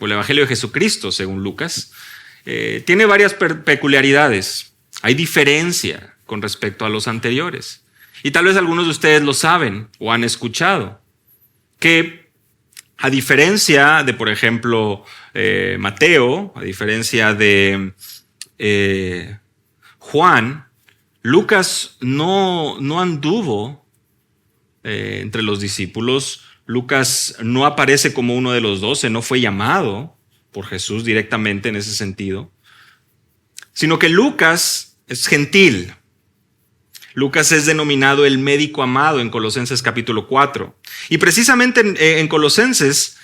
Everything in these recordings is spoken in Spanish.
o el Evangelio de Jesucristo, según Lucas, tiene varias peculiaridades. Hay diferencia con respecto a los anteriores. Y tal vez algunos de ustedes lo saben o han escuchado, que a diferencia de, por ejemplo, Mateo, a diferencia de Juan, Lucas no anduvo entre los discípulos. Lucas no aparece como uno de los 12, no fue llamado por Jesús directamente en ese sentido, sino que Lucas es gentil. Lucas es denominado el médico amado en Colosenses capítulo 4. Y precisamente en Colosenses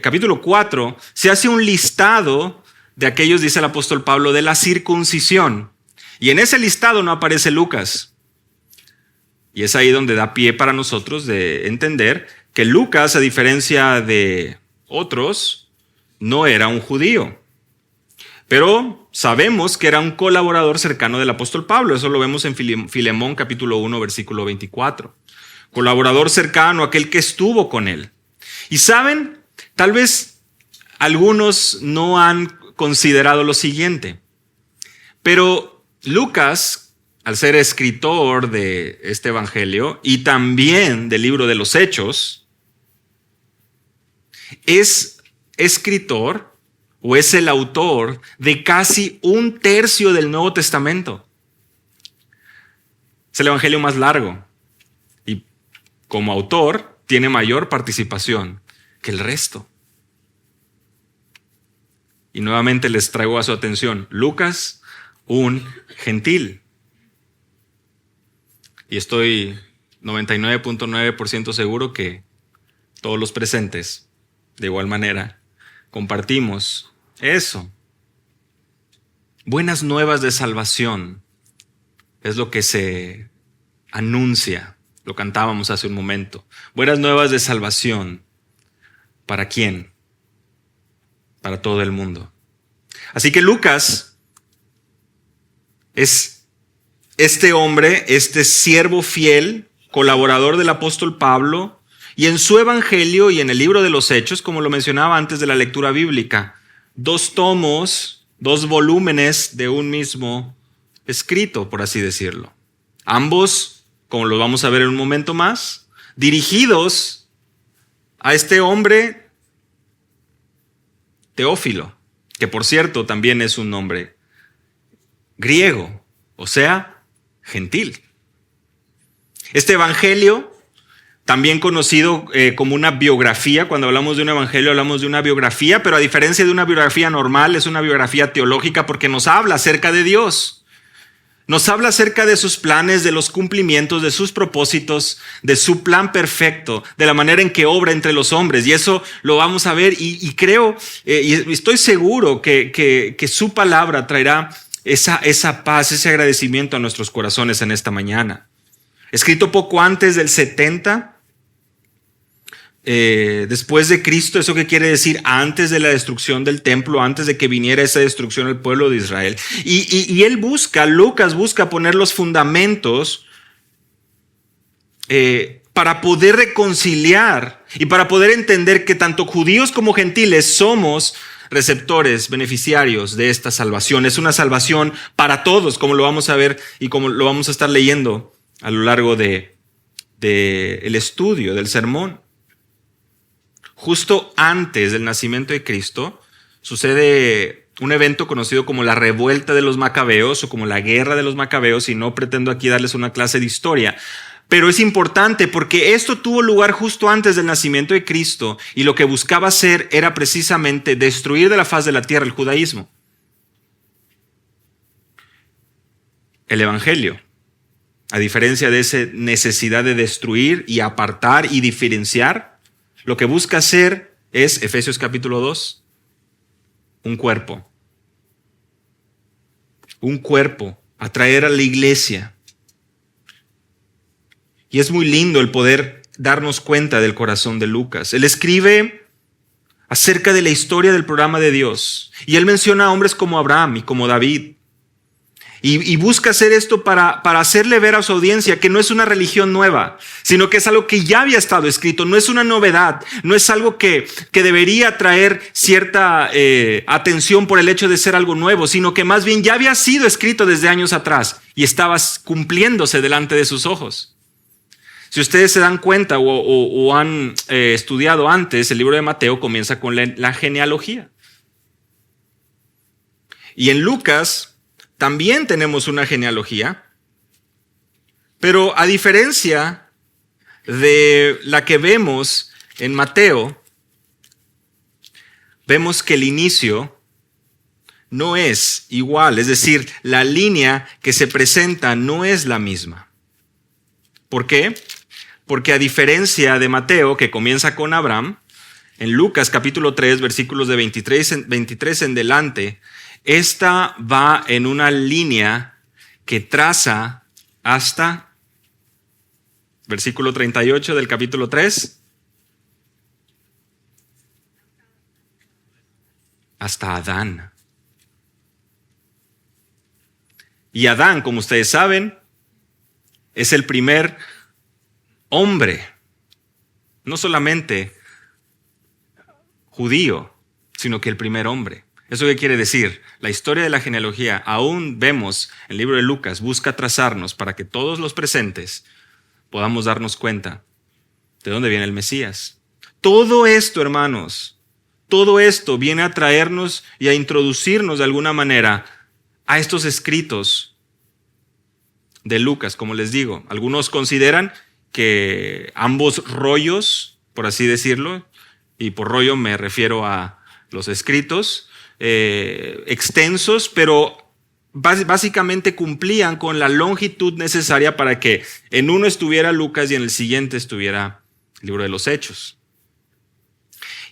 capítulo 4 se hace un listado de aquellos, dice el apóstol Pablo, de la circuncisión. Y en ese listado no aparece Lucas. Y es ahí donde da pie para nosotros de entender que Lucas, a diferencia de otros, no era un judío. Pero sabemos que era un colaborador cercano del apóstol Pablo. Eso lo vemos en Filemón capítulo 1, versículo 24. Colaborador cercano, aquel que estuvo con él. Y saben, tal vez algunos no han considerado lo siguiente, pero Lucas, al ser escritor de este evangelio y también del libro de los Hechos, es escritor o es el autor de casi 1/3 del Nuevo Testamento. Es el evangelio más largo y como autor tiene mayor participación que el resto. Y nuevamente les traigo a su atención, Lucas, un gentil. Y estoy 99.9% seguro que todos los presentes, de igual manera, compartimos eso. Buenas nuevas de salvación es lo que se anuncia. Lo cantábamos hace un momento. Buenas nuevas de salvación. ¿Para quién? Para todo el mundo. Así que Lucas es este hombre, este siervo fiel, colaborador del apóstol Pablo, y en su evangelio y en el libro de los Hechos, como lo mencionaba antes de la lectura bíblica, 2 tomos, 2 volúmenes de un mismo escrito, por así decirlo. Ambos, como lo vamos a ver en un momento más, dirigidos a este hombre Teófilo, que por cierto también es un nombre griego, o sea, gentil. Este evangelio, también conocido como una biografía, cuando hablamos de un evangelio hablamos de una biografía, pero a diferencia de una biografía normal, es una biografía teológica porque nos habla acerca de Dios. Nos habla acerca de sus planes, de los cumplimientos, de sus propósitos, de su plan perfecto, de la manera en que obra entre los hombres. Y eso lo vamos a ver y creo, y estoy seguro que su palabra traerá esa paz, ese agradecimiento a nuestros corazones en esta mañana. Escrito poco antes del 70, después de Cristo. ¿Eso qué quiere decir? Antes de la destrucción del templo, antes de que viniera esa destrucción al pueblo de Israel. Y Lucas busca poner los fundamentos para poder reconciliar y para poder entender que tanto judíos como gentiles somos receptores, beneficiarios de esta salvación. Es una salvación para todos, como lo vamos a ver y como lo vamos a estar leyendo a lo largo de el estudio del sermón. Justo antes del nacimiento de Cristo sucede un evento conocido como la revuelta de los macabeos o como la guerra de los macabeos, y no pretendo aquí darles una clase de historia, pero es importante porque esto tuvo lugar justo antes del nacimiento de Cristo y lo que buscaba hacer era precisamente destruir de la faz de la tierra el judaísmo. El evangelio, a diferencia de esa necesidad de destruir y apartar y diferenciar, lo que busca hacer es, Efesios capítulo 2, un cuerpo, atraer a la iglesia. Y es muy lindo el poder darnos cuenta del corazón de Lucas. Él escribe acerca de la historia del programa de Dios. Y él menciona a hombres como Abraham y como David. Y busca hacer esto para hacerle ver a su audiencia que no es una religión nueva, sino que es algo que ya había estado escrito, no es una novedad, no es algo que debería traer cierta atención por el hecho de ser algo nuevo, sino que más bien ya había sido escrito desde años atrás y estaba cumpliéndose delante de sus ojos. Si ustedes se dan cuenta o han estudiado antes, el libro de Mateo comienza con la genealogía. Y en Lucas también tenemos una genealogía, pero a diferencia de la que vemos en Mateo, vemos que el inicio no es igual, es decir, la línea que se presenta no es la misma. ¿Por qué? Porque a diferencia de Mateo, que comienza con Abraham, en Lucas capítulo 3, versículos de 23 en delante, esta va en una línea que traza hasta, versículo 38 del capítulo 3, hasta Adán. Y Adán, como ustedes saben, es el primer hombre, no solamente judío, sino que el primer hombre. ¿Eso qué quiere decir? La historia de la genealogía, aún vemos en el libro de Lucas, busca trazarnos para que todos los presentes podamos darnos cuenta de dónde viene el Mesías. Todo esto, hermanos, todo esto viene a traernos y a introducirnos de alguna manera a estos escritos de Lucas, como les digo. Algunos consideran que ambos rollos, por así decirlo, y por rollo me refiero a los escritos, extensos, pero básicamente cumplían con la longitud necesaria para que en uno estuviera Lucas y en el siguiente estuviera el libro de los Hechos.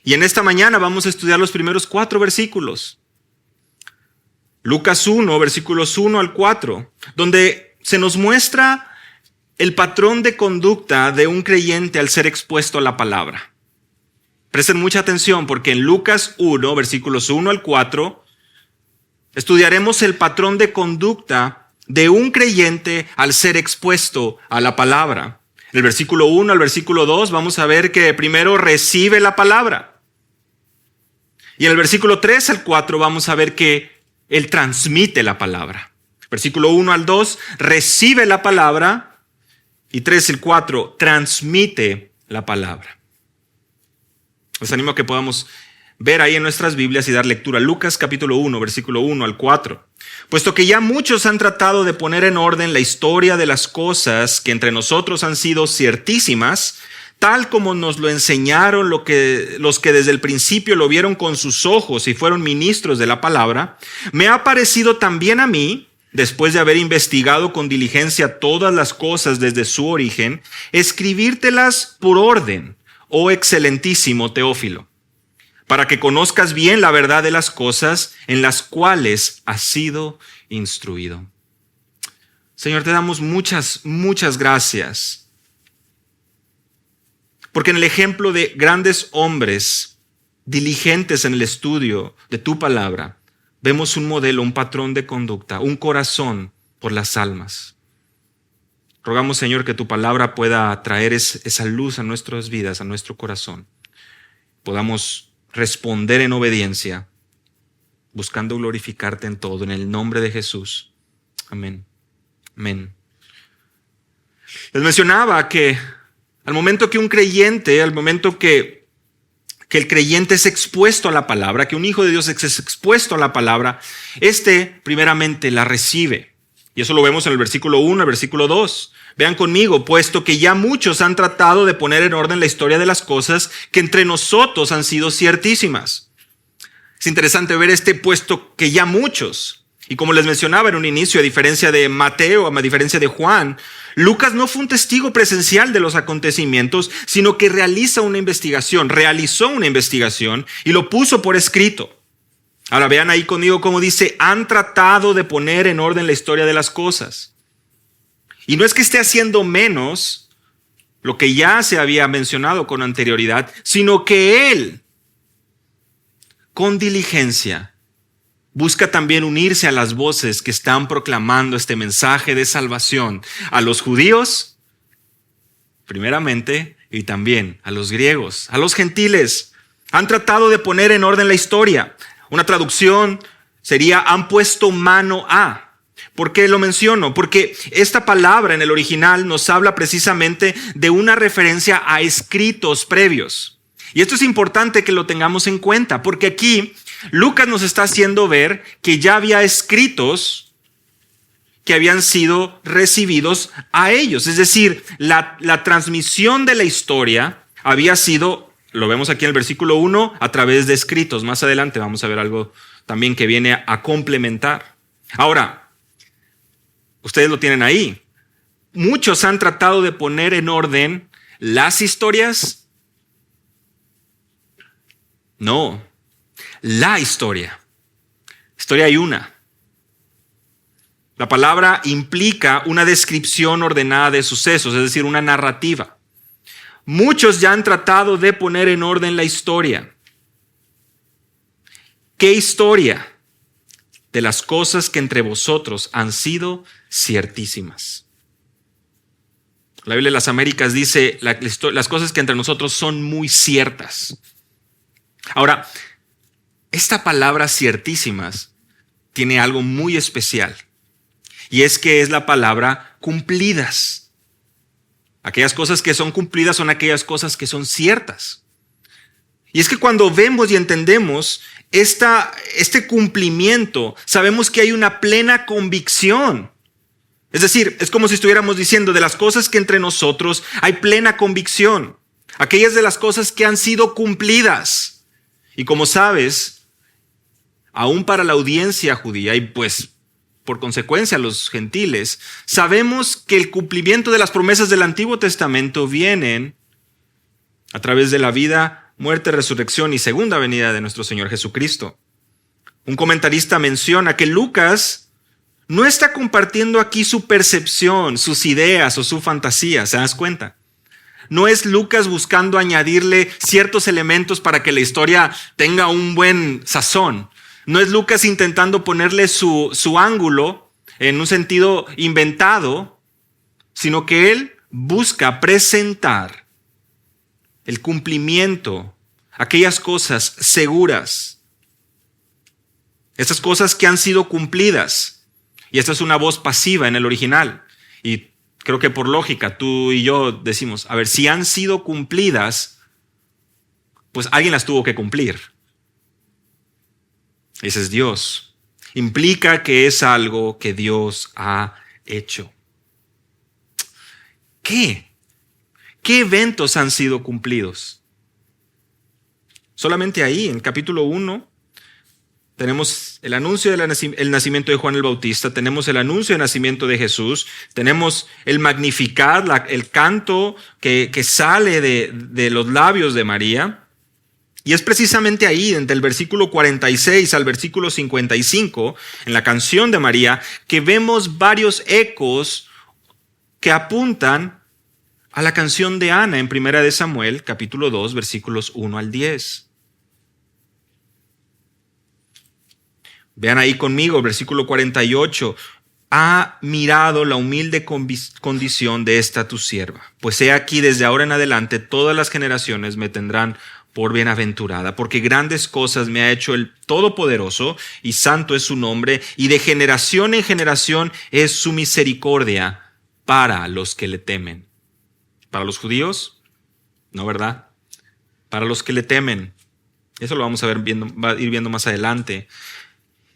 Y en esta mañana vamos a estudiar los primeros 4 versículos. Lucas 1, versículos 1 al 4, donde se nos muestra el patrón de conducta de un creyente al ser expuesto a la palabra. Presten mucha atención porque en Lucas 1, versículos 1 al 4, estudiaremos el patrón de conducta de un creyente al ser expuesto a la palabra. En el versículo 1 al versículo 2 vamos a ver que primero recibe la palabra. Y en el versículo 3 al 4 vamos a ver que él transmite la palabra. Versículo 1 al 2 recibe la palabra y 3 al 4 transmite la palabra. Les animo a que podamos ver ahí en nuestras Biblias y dar lectura. Lucas capítulo 1, versículo 1 al 4. Puesto que ya muchos han tratado de poner en orden la historia de las cosas que entre nosotros han sido ciertísimas, tal como nos lo enseñaron los que desde el principio lo vieron con sus ojos y fueron ministros de la palabra, me ha parecido también a mí, después de haber investigado con diligencia todas las cosas desde su origen, escribírtelas por orden, oh excelentísimo Teófilo, para que conozcas bien la verdad de las cosas en las cuales has sido instruido. Señor, te damos muchas gracias, porque en el ejemplo de grandes hombres diligentes en el estudio de tu palabra, vemos un modelo, un patrón de conducta, un corazón por las almas. Rogamos, Señor, que tu palabra pueda traer esa luz a nuestras vidas, a nuestro corazón. Podamos responder en obediencia, buscando glorificarte en todo, en el nombre de Jesús. Amén. Amén. Les mencionaba que al momento que un creyente, al momento que el creyente es expuesto a la palabra, que un hijo de Dios es expuesto a la palabra, primeramente la recibe. Y eso lo vemos en el versículo 1, el versículo 2. Vean conmigo, puesto que ya muchos han tratado de poner en orden la historia de las cosas que entre nosotros han sido ciertísimas. Es interesante ver puesto que ya muchos. Y como les mencionaba en un inicio, a diferencia de Mateo, a diferencia de Juan, Lucas no fue un testigo presencial de los acontecimientos, sino que realizó una investigación y lo puso por escrito. Ahora vean ahí conmigo cómo dice, han tratado de poner en orden la historia de las cosas. Y no es que esté haciendo menos lo que ya se había mencionado con anterioridad, sino que él, con diligencia, busca también unirse a las voces que están proclamando este mensaje de salvación a los judíos, primeramente, y también a los griegos, a los gentiles. Han tratado de poner en orden la historia. Una traducción sería han puesto mano a. ¿Por qué lo menciono? Porque esta palabra en el original nos habla precisamente de una referencia a escritos previos. Y esto es importante que lo tengamos en cuenta, porque aquí Lucas nos está haciendo ver que ya había escritos que habían sido recibidos a ellos. Es decir, la transmisión de la historia había sido, lo vemos aquí en el versículo 1, a través de escritos. Más adelante vamos a ver algo también que viene a complementar. Ahora, ustedes lo tienen ahí. Muchos han tratado de poner en orden las historias. No, la historia. Historia hay una. La palabra implica una descripción ordenada de sucesos, es decir, una narrativa. Muchos ya han tratado de poner en orden la historia. ¿Qué historia? De las cosas que entre vosotros han sido ciertísimas. La Biblia de las Américas dice las cosas que entre nosotros son muy ciertas. Ahora, esta palabra ciertísimas tiene algo muy especial. Y es que es la palabra cumplidas. Aquellas cosas que son cumplidas son aquellas cosas que son ciertas. Y es que cuando vemos y entendemos este cumplimiento, sabemos que hay una plena convicción. Es decir, es como si estuviéramos diciendo de las cosas que entre nosotros hay plena convicción. Aquellas de las cosas que han sido cumplidas. Y como sabes, aún para la audiencia judía y pues por consecuencia los gentiles, sabemos que el cumplimiento de las promesas del Antiguo Testamento vienen a través de la vida, muerte, resurrección y segunda venida de nuestro Señor Jesucristo. Un comentarista menciona que Lucas no está compartiendo aquí su percepción, sus ideas o su fantasía, ¿se das cuenta? No es Lucas buscando añadirle ciertos elementos para que la historia tenga un buen sazón. No es Lucas intentando ponerle su ángulo en un sentido inventado, sino que él busca presentar el cumplimiento, aquellas cosas seguras, esas cosas que han sido cumplidas. Y esta es una voz pasiva en el original. Y creo que por lógica tú y yo decimos, a ver, si han sido cumplidas, pues alguien las tuvo que cumplir. Ese es Dios. Implica que es algo que Dios ha hecho. ¿Qué? ¿Qué eventos han sido cumplidos? Solamente ahí, en capítulo 1, tenemos el anuncio del nacimiento de Juan el Bautista, tenemos el anuncio del nacimiento de Jesús, tenemos el Magnificat, el canto que sale de los labios de María. Y es precisamente ahí, entre el versículo 46 al versículo 55, en la canción de María, que vemos varios ecos que apuntan a la canción de Ana en 1 de Samuel, capítulo 2, versículos 1 al 10. Vean ahí conmigo, versículo 48. Ha mirado la humilde condición de esta tu sierva. Pues he aquí, desde ahora en adelante, todas las generaciones me tendrán por bienaventurada, porque grandes cosas me ha hecho el Todopoderoso, y santo es su nombre, y de generación en generación es su misericordia para los que le temen. ¿Para los judíos? No, ¿verdad? Para los que le temen. Eso lo vamos a ir viendo más adelante.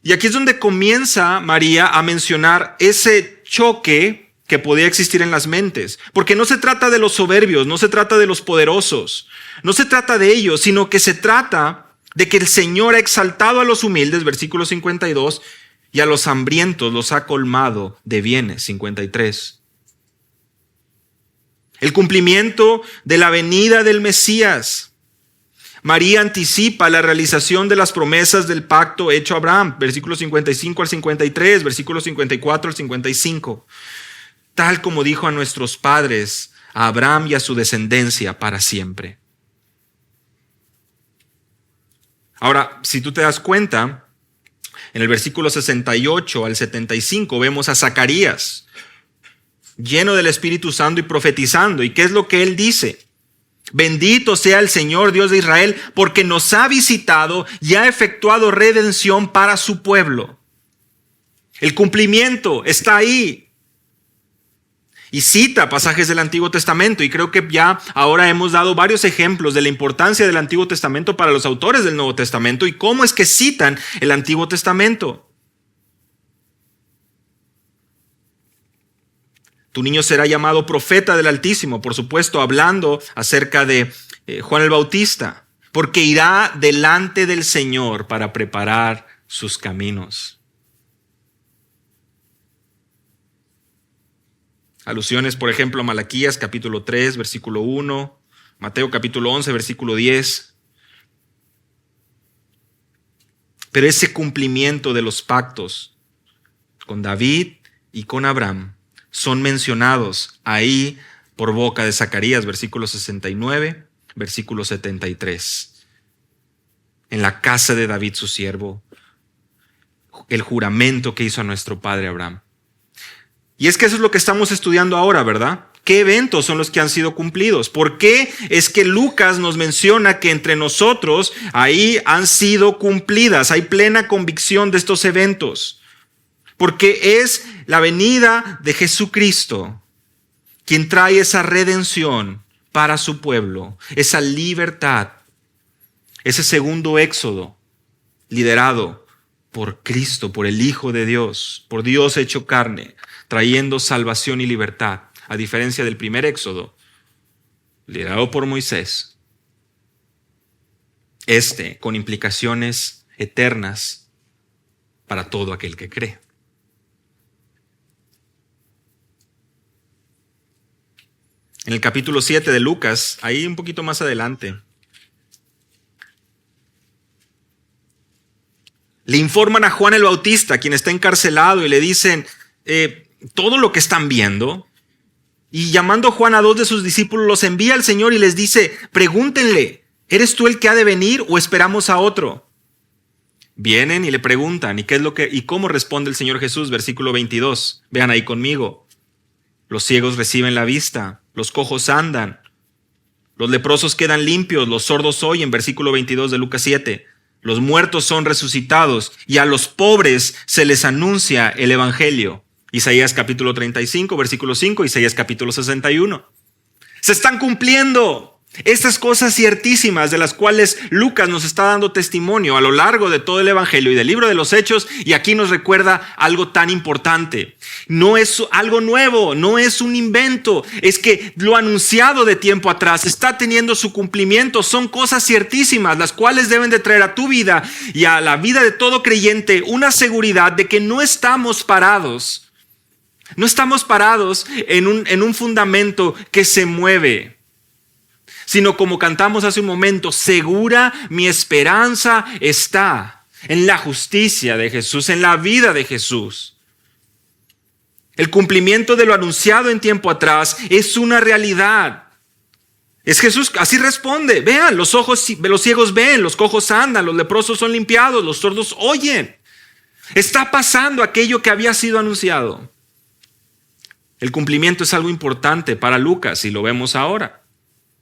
Y aquí es donde comienza María a mencionar ese choque que podía existir en las mentes. Porque no se trata de los soberbios, no se trata de los poderosos, no se trata de ellos, sino que se trata de que el Señor ha exaltado a los humildes, versículo 52, y a los hambrientos los ha colmado de bienes, 53. El cumplimiento de la venida del Mesías. María anticipa la realización de las promesas del pacto hecho a Abraham, versículos 55 al 53, versículos 54 al 55. Tal como dijo a nuestros padres, a Abraham y a su descendencia para siempre. Ahora, si tú te das cuenta, En el versículo 68 al 75 vemos a Zacarías, lleno del Espíritu Santo y profetizando. ¿Y qué es lo que él dice? Bendito sea el Señor Dios de Israel, porque nos ha visitado y ha efectuado redención para su pueblo. El cumplimiento está ahí. Y cita pasajes del Antiguo Testamento, y creo que ya ahora hemos dado varios ejemplos de la importancia del Antiguo Testamento para los autores del Nuevo Testamento y cómo es que citan el Antiguo Testamento. Tu niño será llamado profeta del Altísimo, por supuesto, hablando acerca de Juan el Bautista, porque irá delante del Señor para preparar sus caminos. Alusiones, por ejemplo, a Malaquías capítulo 3, versículo 1, Mateo capítulo 11, versículo 10. Pero ese cumplimiento de los pactos con David y con Abraham son mencionados ahí por boca de Zacarías, versículo 69, versículo 73. En la casa de David su siervo, el juramento que hizo a nuestro padre Abraham. Y es que eso es lo que estamos estudiando ahora, ¿verdad? ¿Qué eventos son los que han sido cumplidos? ¿Por qué es que Lucas nos menciona que entre nosotros ahí han sido cumplidas? Hay plena convicción de estos eventos. Porque es la venida de Jesucristo quien trae esa redención para su pueblo, esa libertad, ese segundo éxodo liderado por Cristo, por el Hijo de Dios, por Dios hecho carne, trayendo salvación y libertad, a diferencia del primer éxodo, liderado por Moisés, con implicaciones eternas para todo aquel que cree. En el capítulo 7 de Lucas, ahí un poquito más adelante, le informan a Juan el Bautista, quien está encarcelado, y le dicen todo lo que están viendo. Y llamando a Juan a 2 de sus discípulos, los envía al Señor y les dice: pregúntenle, ¿eres tú el que ha de venir o esperamos a otro? Vienen y le preguntan, ¿y cómo responde el Señor Jesús? Versículo 22. Vean ahí conmigo. Los ciegos reciben la vista, los cojos andan, los leprosos quedan limpios, los sordos oyen. Versículo 22 de Lucas 7. Los muertos son resucitados y a los pobres se les anuncia el evangelio. Isaías capítulo 35, versículo 5, Isaías capítulo 61. Se están cumpliendo estas cosas ciertísimas de las cuales Lucas nos está dando testimonio a lo largo de todo el evangelio y del libro de los Hechos, y aquí nos recuerda algo tan importante. No es algo nuevo, no es un invento, es que lo anunciado de tiempo atrás está teniendo su cumplimiento. Son cosas ciertísimas, las cuales deben de traer a tu vida y a la vida de todo creyente una seguridad de que no estamos parados. No estamos parados en un fundamento que se mueve, sino como cantamos hace un momento, segura mi esperanza está en la justicia de Jesús, en la vida de Jesús. El cumplimiento de lo anunciado en tiempo atrás es una realidad. Es Jesús, así responde. Vean, los ciegos ven, los cojos andan, los leprosos son limpiados, los sordos oyen. Está pasando aquello que había sido anunciado. El cumplimiento es algo importante para Lucas y lo vemos ahora.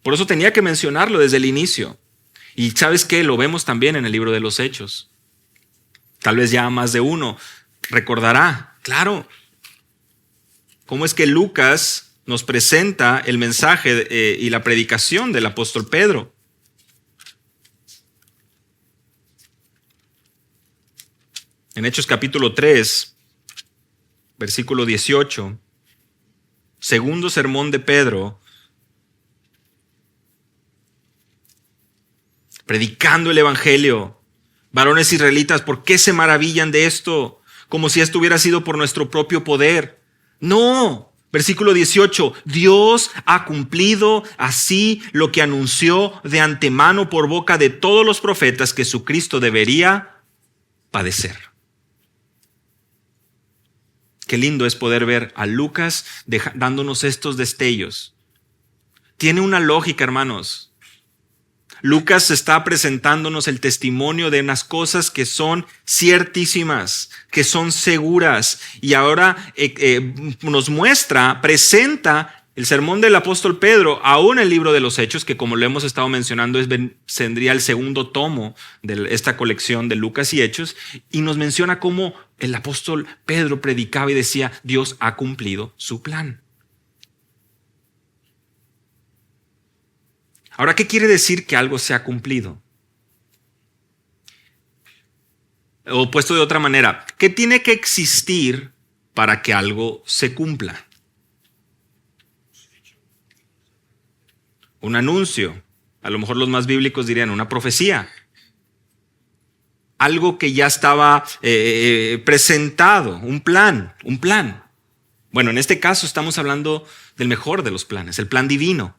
Por eso tenía que mencionarlo desde el inicio. Y ¿sabes qué? Lo vemos también en el libro de los Hechos. Tal vez ya más de uno recordará, claro, cómo es que Lucas nos presenta el mensaje y la predicación del apóstol Pedro. En Hechos capítulo 3, versículo 18, segundo sermón de Pedro, predicando el evangelio. Varones israelitas, ¿por qué se maravillan de esto? Como si esto hubiera sido por nuestro propio poder. No. Versículo 18. Dios ha cumplido así lo que anunció de antemano por boca de todos los profetas, que su Cristo debería padecer. Qué lindo es poder ver a Lucas dándonos estos destellos. Tiene una lógica, hermanos. Lucas está presentándonos el testimonio de unas cosas que son ciertísimas, que son seguras. Y ahora nos presenta el sermón del apóstol Pedro, aún el libro de los Hechos, que como lo hemos estado mencionando, tendría el segundo tomo de esta colección de Lucas y Hechos, y nos menciona cómo el apóstol Pedro predicaba y decía, Dios ha cumplido su plan. Ahora, ¿qué quiere decir que algo se ha cumplido? O puesto de otra manera, ¿qué tiene que existir para que algo se cumpla? Un anuncio. A lo mejor los más bíblicos dirían una profecía. Algo que ya estaba presentado, un plan. Bueno, en este caso estamos hablando del mejor de los planes, el plan divino.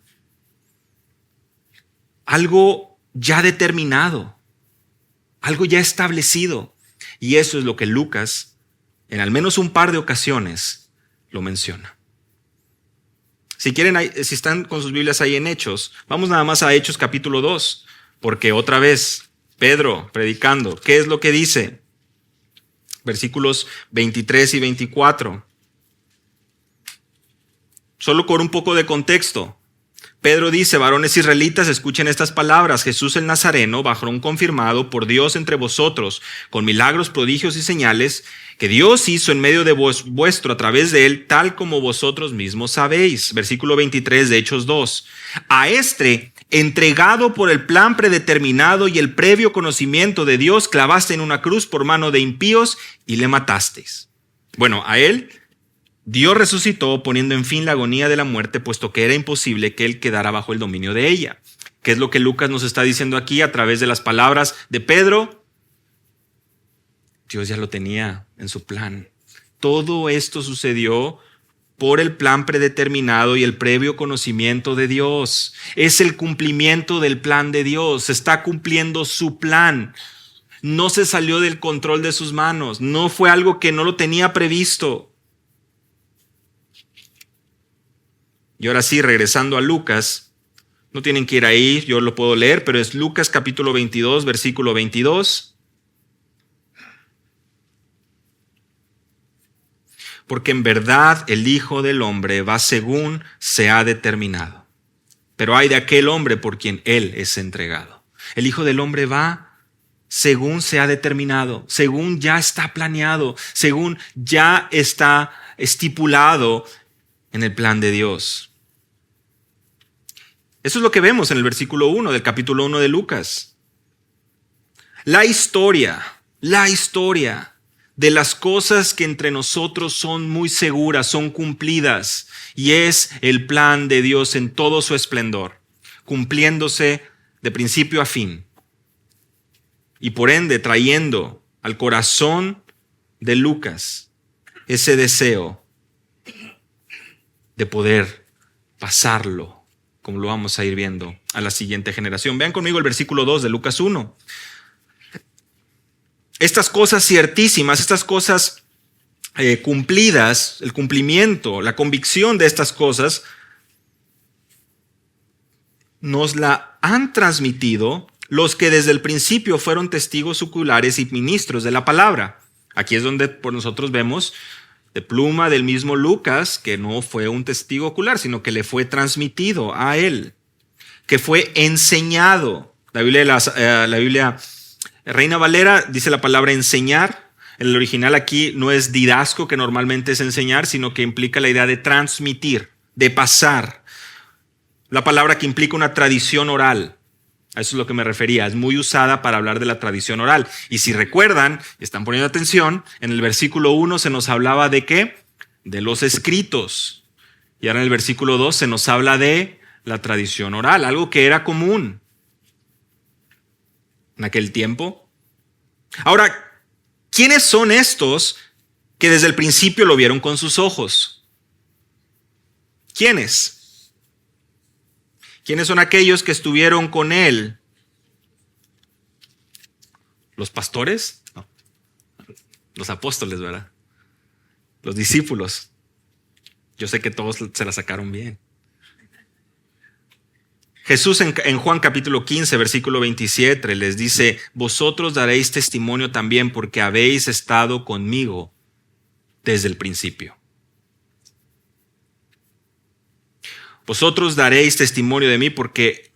Algo ya determinado, algo ya establecido. Y eso es lo que Lucas, en al menos un par de ocasiones, lo menciona. Si quieren, si están con sus Biblias ahí en Hechos, vamos nada más a Hechos capítulo 2, porque otra vez Pedro predicando, ¿qué es lo que dice? Versículos 23 y 24. Solo con un poco de contexto. Pedro dice, varones israelitas, escuchen estas palabras. Jesús el Nazareno, varón confirmado por Dios entre vosotros, con milagros, prodigios y señales, que Dios hizo en medio de vuestro a través de él, tal como vosotros mismos sabéis. Versículo 23 de Hechos 2. A este, entregado por el plan predeterminado y el previo conocimiento de Dios, clavaste en una cruz por mano de impíos y le matasteis. Bueno, a él Dios resucitó poniendo en fin la agonía de la muerte, puesto que era imposible que él quedara bajo el dominio de ella. ¿Qué es lo que Lucas nos está diciendo aquí a través de las palabras de Pedro? Dios ya lo tenía en su plan. Todo esto sucedió por el plan predeterminado y el previo conocimiento de Dios. Es el cumplimiento del plan de Dios. Se está cumpliendo su plan. No se salió del control de sus manos. No fue algo que no lo tenía previsto. Y ahora sí, regresando a Lucas, no tienen que ir ahí, yo lo puedo leer, pero es Lucas capítulo 22, versículo 22. Porque en verdad el Hijo del Hombre va según se ha determinado. Pero hay de aquel hombre por quien él es entregado. El Hijo del Hombre va según se ha determinado, según ya está planeado, según ya está estipulado en el plan de Dios. Eso es lo que vemos en el versículo 1 del capítulo 1 de Lucas. La historia de las cosas que entre nosotros son muy seguras, son cumplidas, y es el plan de Dios en todo su esplendor, cumpliéndose de principio a fin, y por ende trayendo al corazón de Lucas ese deseo de poder pasarlo, como lo vamos a ir viendo, a la siguiente generación. Vean conmigo el versículo 2 de Lucas 1. Estas cosas ciertísimas, estas cosas cumplidas, el cumplimiento, la convicción de estas cosas, nos la han transmitido los que desde el principio fueron testigos oculares y ministros de la palabra. Aquí es donde por nosotros vemos de pluma del mismo Lucas, que no fue un testigo ocular, sino que le fue transmitido a él, que fue enseñado. La Biblia Reina Valera dice la palabra enseñar. En el original aquí no es didasco, que normalmente es enseñar, sino que implica la idea de transmitir, de pasar. La palabra que implica una tradición oral. A eso es lo que me refería. Es muy usada para hablar de la tradición oral. Y si recuerdan, están poniendo atención, en el versículo 1 se nos hablaba de ¿qué? De los escritos. Y ahora en el versículo 2 se nos habla de la tradición oral, algo que era común en aquel tiempo. Ahora, ¿quiénes son estos que desde el principio lo vieron con sus ojos? ¿Quiénes? ¿Quiénes son aquellos que estuvieron con él? ¿Los pastores? No. Los apóstoles, ¿verdad? Los discípulos. Yo sé que todos se la sacaron bien. Jesús en Juan capítulo 15, versículo 27 les dice: vosotros daréis testimonio también porque habéis estado conmigo desde el principio. Vosotros daréis testimonio de mí porque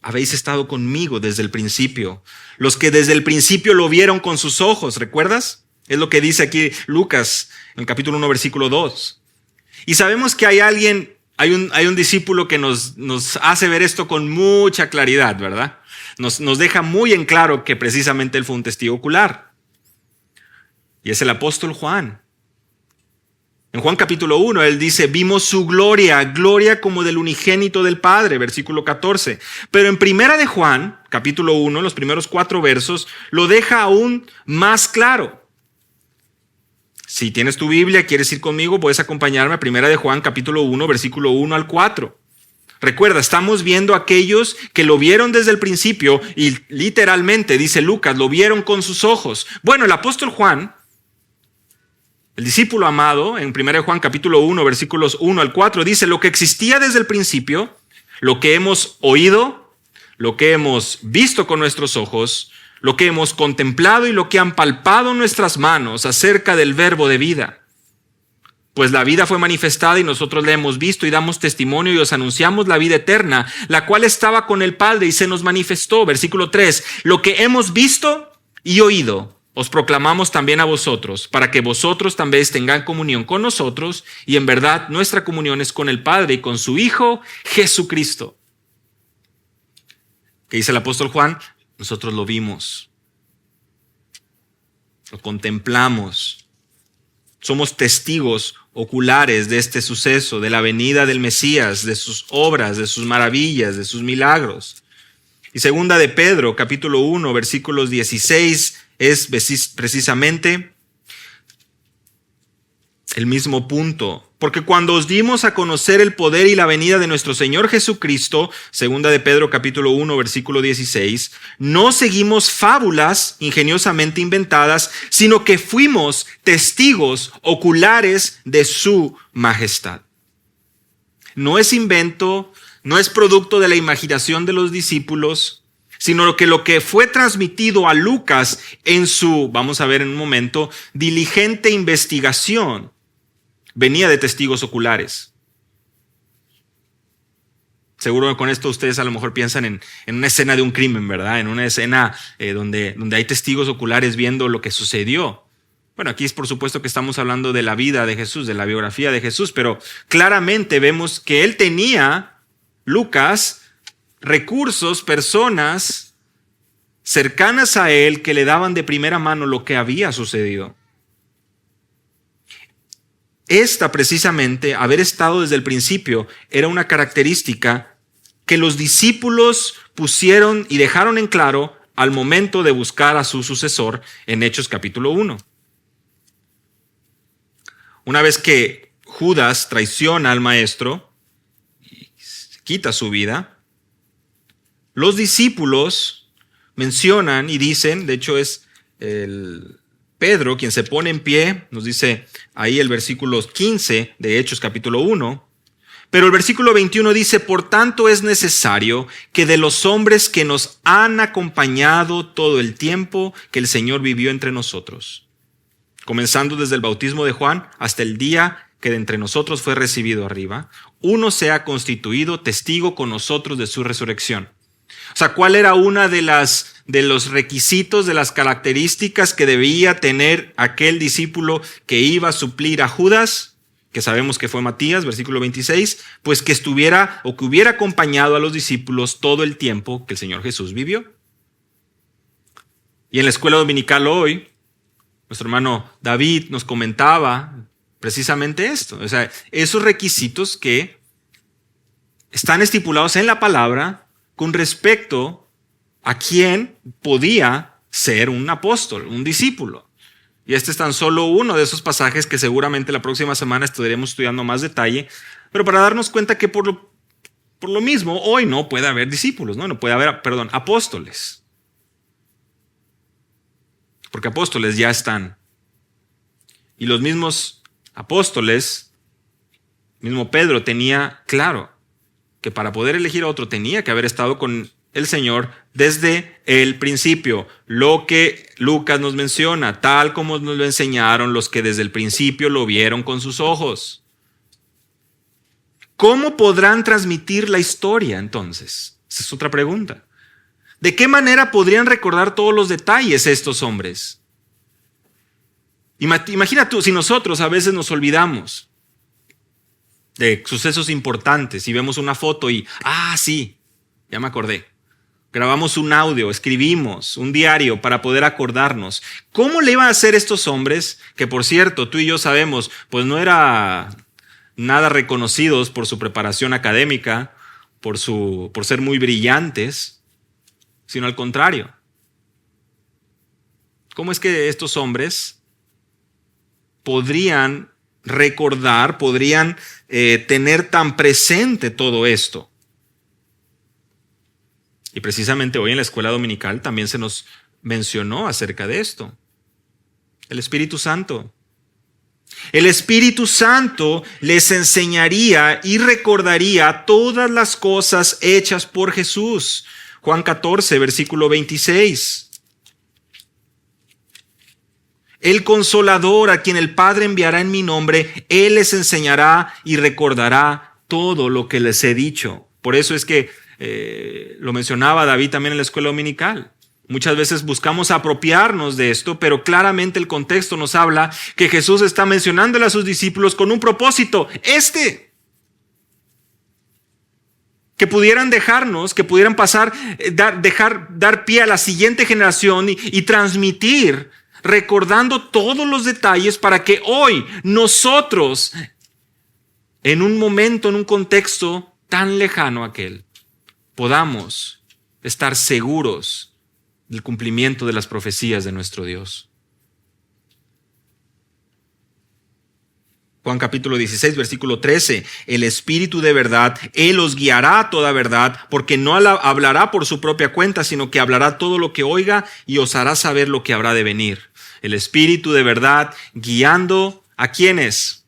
habéis estado conmigo desde el principio. Los que desde el principio lo vieron con sus ojos, ¿recuerdas? Es lo que dice aquí Lucas en el capítulo 1, versículo 2. Y sabemos que hay un discípulo que nos hace ver esto con mucha claridad, ¿verdad? Nos deja muy en claro que precisamente él fue un testigo ocular. Y es el apóstol Juan. En Juan capítulo 1, él dice: vimos su gloria, gloria como del unigénito del Padre, versículo 14. Pero en primera de Juan, capítulo 1, los primeros 4 versos, lo deja aún más claro. Si tienes tu Biblia, quieres ir conmigo, puedes acompañarme a primera de Juan, capítulo 1, versículo 1 al 4. Recuerda, estamos viendo a aquellos que lo vieron desde el principio y literalmente, dice Lucas, lo vieron con sus ojos. Bueno, el apóstol Juan, el discípulo amado, en 1 Juan capítulo 1, versículos 1 al 4, dice: lo que existía desde el principio, lo que hemos oído, lo que hemos visto con nuestros ojos, lo que hemos contemplado y lo que han palpado nuestras manos acerca del verbo de vida. Pues la vida fue manifestada y nosotros la hemos visto y damos testimonio y os anunciamos la vida eterna, la cual estaba con el Padre y se nos manifestó. Versículo 3, lo que hemos visto y oído os proclamamos también a vosotros, para que vosotros también tengan comunión con nosotros, y en verdad nuestra comunión es con el Padre y con su Hijo Jesucristo. ¿Qué dice el apóstol Juan? Nosotros lo vimos, lo contemplamos, somos testigos oculares de este suceso, de la venida del Mesías, de sus obras, de sus maravillas, de sus milagros. Y segunda de Pedro, capítulo 1, versículos 16, es precisamente el mismo punto. Porque cuando os dimos a conocer el poder y la venida de nuestro Señor Jesucristo, segunda de Pedro capítulo 1, versículo 16, no seguimos fábulas ingeniosamente inventadas, sino que fuimos testigos oculares de su majestad. No es invento, no es producto de la imaginación de los discípulos, sino que lo que fue transmitido a Lucas en su, vamos a ver en un momento, diligente investigación, venía de testigos oculares. Seguro que con esto ustedes a lo mejor piensan en una escena de un crimen, ¿verdad? En una escena donde hay testigos oculares viendo lo que sucedió. Bueno, aquí es por supuesto que estamos hablando de la vida de Jesús, de la biografía de Jesús, pero claramente vemos que él tenía, Lucas, recursos, personas cercanas a él que le daban de primera mano lo que había sucedido. Esta precisamente, haber estado desde el principio, era una característica que los discípulos pusieron y dejaron en claro al momento de buscar a su sucesor en Hechos capítulo 1. Una vez que Judas traiciona al maestro y quita su vida, los discípulos mencionan y dicen, de hecho es Pedro quien se pone en pie, nos dice ahí el versículo 15 de Hechos capítulo 1, pero el versículo 21 dice: por tanto es necesario que de los hombres que nos han acompañado todo el tiempo que el Señor vivió entre nosotros, comenzando desde el bautismo de Juan hasta el día que de entre nosotros fue recibido arriba, uno sea constituido testigo con nosotros de su resurrección. O sea, ¿cuál era una de los requisitos, de las características que debía tener aquel discípulo que iba a suplir a Judas, que sabemos que fue Matías, versículo 26, pues que estuviera o que hubiera acompañado a los discípulos todo el tiempo que el Señor Jesús vivió? Y en la escuela dominical hoy, nuestro hermano David nos comentaba precisamente esto, o sea, esos requisitos que están estipulados en la palabra con respecto a quién podía ser un apóstol, un discípulo. Y este es tan solo uno de esos pasajes que seguramente la próxima semana estaremos estudiando más detalle, pero para darnos cuenta que por lo mismo hoy no puede haber discípulos, no puede haber, apóstoles. Porque apóstoles ya están. Y los mismos apóstoles, mismo Pedro tenía claro que para poder elegir a otro tenía que haber estado con el Señor desde el principio. Lo que Lucas nos menciona, tal como nos lo enseñaron los que desde el principio lo vieron con sus ojos. ¿Cómo podrán transmitir la historia entonces? Esa es otra pregunta. ¿De qué manera podrían recordar todos los detalles estos hombres? Imagina tú, si nosotros a veces nos olvidamos de sucesos importantes y vemos una foto y, sí, ya me acordé. Grabamos un audio, escribimos un diario para poder acordarnos. ¿Cómo le iban a hacer estos hombres, que por cierto, tú y yo sabemos, pues no era nada reconocidos por su preparación académica, por ser muy brillantes, sino al contrario? ¿Cómo es que estos hombres podrían recordar, podrían tener tan presente todo esto? Y precisamente hoy en la escuela dominical también se nos mencionó acerca de esto. El Espíritu Santo. El Espíritu Santo les enseñaría y recordaría todas las cosas hechas por Jesús. Juan 14, versículo 26. El Consolador, a quien el Padre enviará en mi nombre, Él les enseñará y recordará todo lo que les he dicho. Por eso es que lo mencionaba David también en la escuela dominical. Muchas veces buscamos apropiarnos de esto, pero claramente el contexto nos habla que Jesús está mencionándole a sus discípulos con un propósito, que pudieran dejarnos, que pudieran pasar, dar pie a la siguiente generación y transmitir, recordando todos los detalles para que hoy nosotros, en un momento, en un contexto tan lejano a aquel, podamos estar seguros del cumplimiento de las profecías de nuestro Dios. Juan capítulo 16, versículo 13. El Espíritu de verdad, Él os guiará a toda verdad, porque no hablará por su propia cuenta, sino que hablará todo lo que oiga y os hará saber lo que habrá de venir. El Espíritu de verdad guiando ¿a quiénes?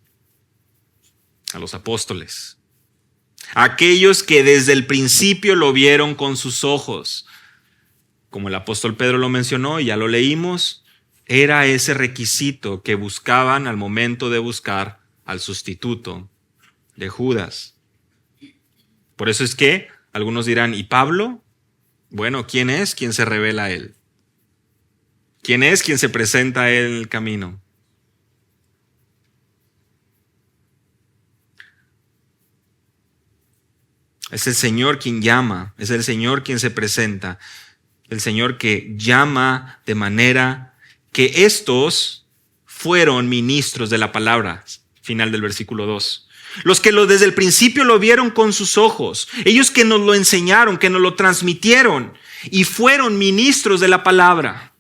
A los apóstoles. Aquellos que desde el principio lo vieron con sus ojos. Como el apóstol Pedro lo mencionó, y ya lo leímos, era ese requisito que buscaban al momento de buscar al sustituto de Judas. Por eso es que algunos dirán, ¿y Pablo? Bueno, ¿quién es quien se revela a él? ¿Quién es quien se presenta a él en el camino? Es el Señor quien llama, es el Señor quien se presenta, el Señor que llama de manera que estos fueron ministros de la palabra. Final del versículo 2. Los que desde el principio lo vieron con sus ojos, ellos que nos lo enseñaron, que nos lo transmitieron y fueron ministros de la palabra.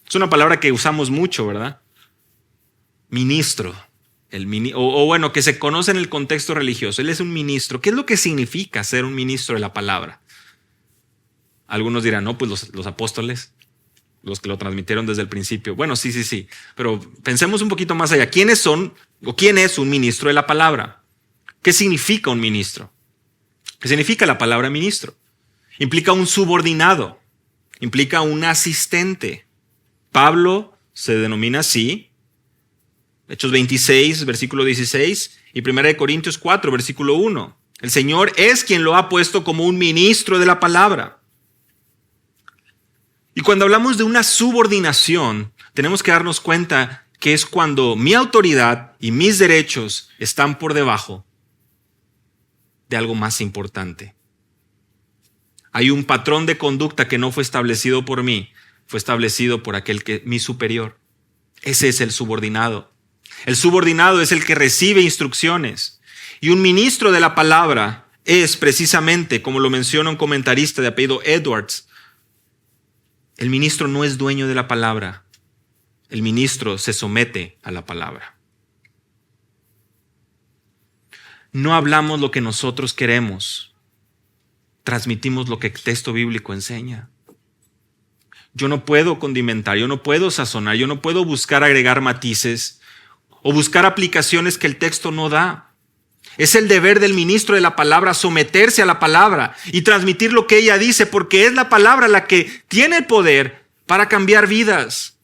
Es una palabra que usamos mucho, ¿verdad? Ministro. Bueno, que se conoce en el contexto religioso. Él es un ministro. ¿Qué es lo que significa ser un ministro de la palabra? Algunos dirán, no, pues los apóstoles, los que lo transmitieron desde el principio. Bueno, sí. Pero pensemos un poquito más allá. ¿Quiénes son o quién es un ministro de la palabra? ¿Qué significa un ministro? ¿Qué significa la palabra ministro? Implica un subordinado. Implica un asistente. Pablo se denomina así. Hechos 26, versículo 16, y 1 Corintios 4, versículo 1. El Señor es quien lo ha puesto como un ministro de la palabra. Y cuando hablamos de una subordinación, tenemos que darnos cuenta que es cuando mi autoridad y mis derechos están por debajo de algo más importante. Hay un patrón de conducta que no fue establecido por mí, fue establecido por mi superior. Ese es el subordinado. El subordinado es el que recibe instrucciones. Y un ministro de la palabra es precisamente, como lo menciona un comentarista de apellido Edwards, el ministro no es dueño de la palabra. El ministro se somete a la palabra. No hablamos lo que nosotros queremos. Transmitimos lo que el texto bíblico enseña. Yo no puedo condimentar, yo no puedo sazonar, yo no puedo buscar agregar matices o buscar aplicaciones que el texto no da. Es el deber del ministro de la palabra someterse a la palabra y transmitir lo que ella dice, porque es la palabra la que tiene el poder para cambiar vidas.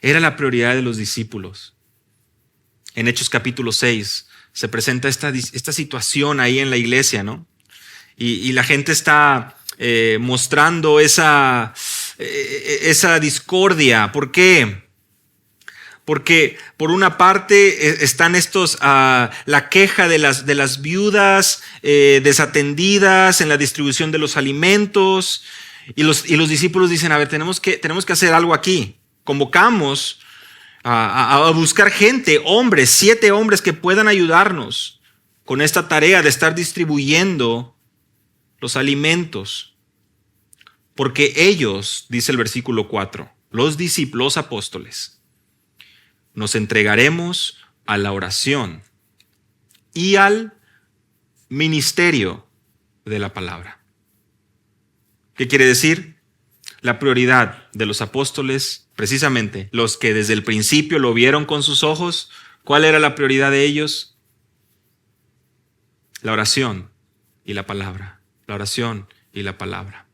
Era la prioridad de los discípulos. En Hechos capítulo 6 se presenta esta situación ahí en la iglesia, ¿no? Y la gente está mostrando esa discordia. ¿Por qué? Porque por una parte están la queja de las viudas desatendidas en la distribución de los alimentos, y los discípulos dicen, a ver, tenemos que hacer algo aquí. Convocamos a buscar gente, hombres, 7 hombres que puedan ayudarnos con esta tarea de estar distribuyendo los alimentos. Porque ellos, dice el versículo 4, los discípulos apóstoles, nos entregaremos a la oración y al ministerio de la palabra. ¿Qué quiere decir? La prioridad de los apóstoles, precisamente los que desde el principio lo vieron con sus ojos, ¿cuál era la prioridad de ellos? La oración y la palabra. La oración y la palabra.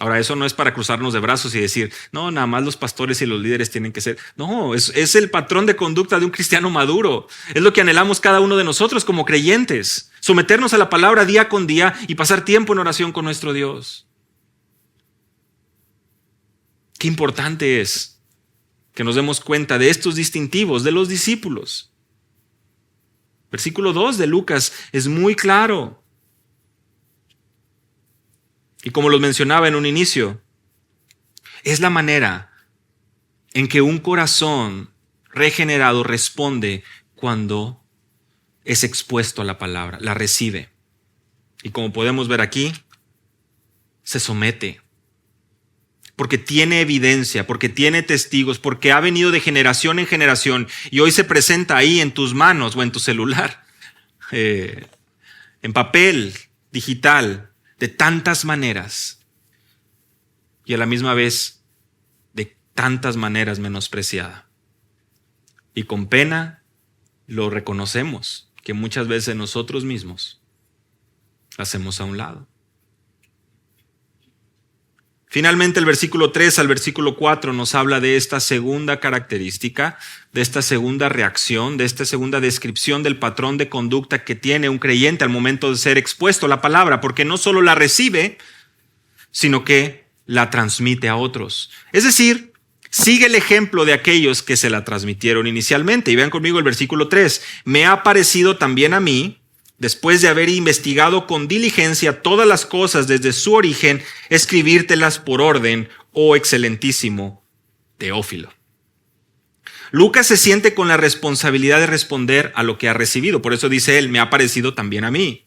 Ahora, eso no es para cruzarnos de brazos y decir, no, nada más los pastores y los líderes tienen que ser. No, es el patrón de conducta de un cristiano maduro. Es lo que anhelamos cada uno de nosotros como creyentes. Someternos a la palabra día con día y pasar tiempo en oración con nuestro Dios. Qué importante es que nos demos cuenta de estos distintivos de los discípulos. Versículo 2 de Lucas es muy claro. Y como los mencionaba en un inicio, es la manera en que un corazón regenerado responde cuando es expuesto a la palabra, la recibe. Y como podemos ver aquí, se somete. Porque tiene evidencia, porque tiene testigos, porque ha venido de generación en generación y hoy se presenta ahí en tus manos o en tu celular, en papel, digital, de tantas maneras y a la misma vez de tantas maneras menospreciada. Y con pena lo reconocemos, que muchas veces nosotros mismos hacemos a un lado. Finalmente, el versículo 3 al versículo 4 nos habla de esta segunda característica, de esta segunda reacción, de esta segunda descripción del patrón de conducta que tiene un creyente al momento de ser expuesto a la palabra, porque no solo la recibe, sino que la transmite a otros. Es decir, sigue el ejemplo de aquellos que se la transmitieron inicialmente. Y vean conmigo el versículo 3. Me ha parecido también a mí, después de haber investigado con diligencia todas las cosas desde su origen, escribírtelas por orden, oh excelentísimo Teófilo. Lucas se siente con la responsabilidad de responder a lo que ha recibido. Por eso dice él, me ha parecido también a mí.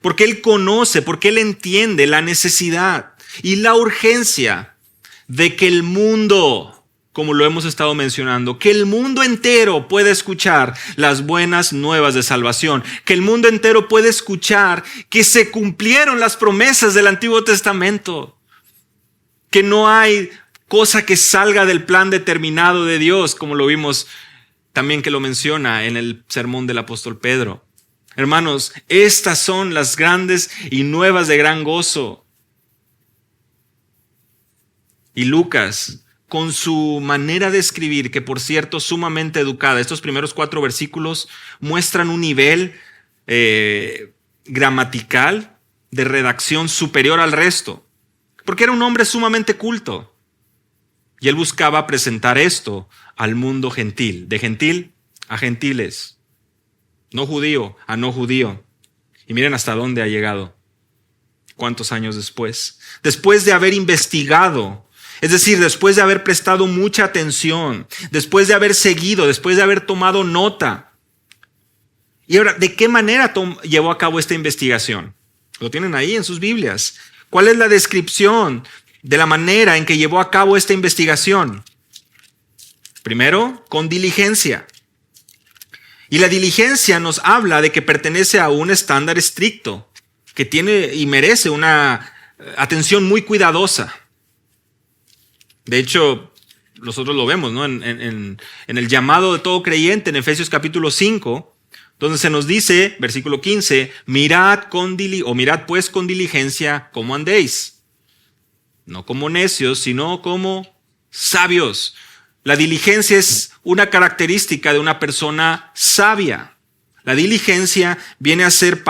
Porque él conoce, porque él entiende la necesidad y la urgencia de que el mundo, como lo hemos estado mencionando, que el mundo entero pueda escuchar las buenas nuevas de salvación, que el mundo entero pueda escuchar que se cumplieron las promesas del Antiguo Testamento, que no hay cosa que salga del plan determinado de Dios, como lo vimos también que lo menciona en el sermón del apóstol Pedro. Hermanos, estas son las grandes y nuevas de gran gozo. Y Lucas, con su manera de escribir, que por cierto sumamente educada, estos primeros 4 versículos muestran un nivel gramatical de redacción superior al resto, porque era un hombre sumamente culto. Y él buscaba presentar esto al mundo gentil, de gentil a gentiles, no judío a no judío. Y miren hasta dónde ha llegado. ¿Cuántos años después? Después de haber investigado, es decir, después de haber prestado mucha atención, después de haber seguido, después de haber tomado nota. Y ahora, ¿de qué manera llevó a cabo esta investigación? Lo tienen ahí en sus Biblias. ¿Cuál es la descripción de la manera en que llevó a cabo esta investigación? Primero, con diligencia. Y la diligencia nos habla de que pertenece a un estándar estricto, que tiene y merece una atención muy cuidadosa. De hecho, nosotros lo vemos, ¿no? En el llamado de todo creyente en Efesios capítulo 5, donde se nos dice, versículo 15, mirad pues con diligencia cómo andéis, no como necios, sino como sabios. La diligencia es una característica de una persona sabia. La diligencia viene a ser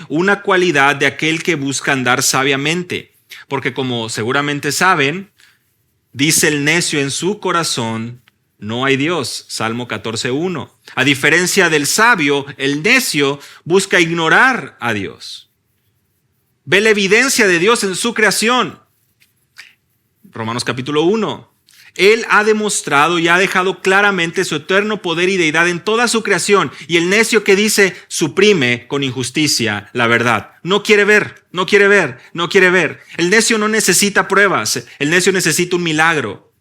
una cualidad de aquel que busca andar sabiamente. Porque como seguramente saben, dice el necio en su corazón, no hay Dios. Salmo 14:1. A diferencia del sabio, el necio busca ignorar a Dios. Ve la evidencia de Dios en su creación. Romanos capítulo 1. Él ha demostrado y ha dejado claramente su eterno poder y deidad en toda su creación. Y el necio que dice suprime con injusticia la verdad. No quiere ver, no quiere ver, no quiere ver. El necio no necesita pruebas. El necio necesita un milagro.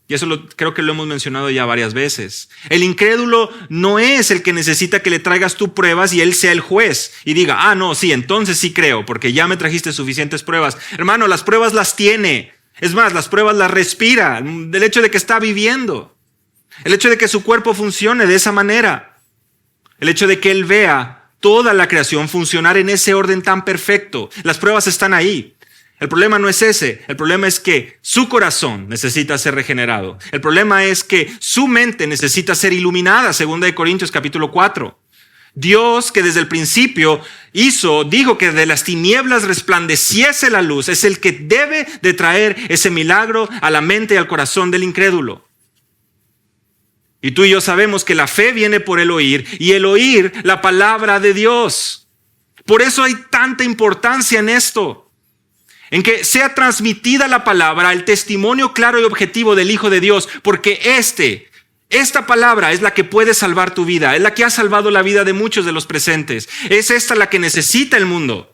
Y eso creo que lo hemos mencionado ya varias veces. El incrédulo no es el que necesita que le traigas tú pruebas y él sea el juez. Y diga, no, sí, entonces sí creo, porque ya me trajiste suficientes pruebas. Hermano, las pruebas las tiene. Es más, las pruebas las respira, del hecho de que está viviendo, el hecho de que su cuerpo funcione de esa manera, el hecho de que él vea toda la creación funcionar en ese orden tan perfecto. Las pruebas están ahí. El problema no es ese, el problema es que su corazón necesita ser regenerado. El problema es que su mente necesita ser iluminada, 2 Corintios capítulo 4. Dios, que desde el principio dijo que de las tinieblas resplandeciese la luz, es el que debe de traer ese milagro a la mente y al corazón del incrédulo. Y tú y yo sabemos que la fe viene por el oír, y el oír la palabra de Dios. Por eso hay tanta importancia en esto, en que sea transmitida la palabra, el testimonio claro y objetivo del Hijo de Dios, porque esta palabra es la que puede salvar tu vida, es la que ha salvado la vida de muchos de los presentes. Es esta la que necesita el mundo.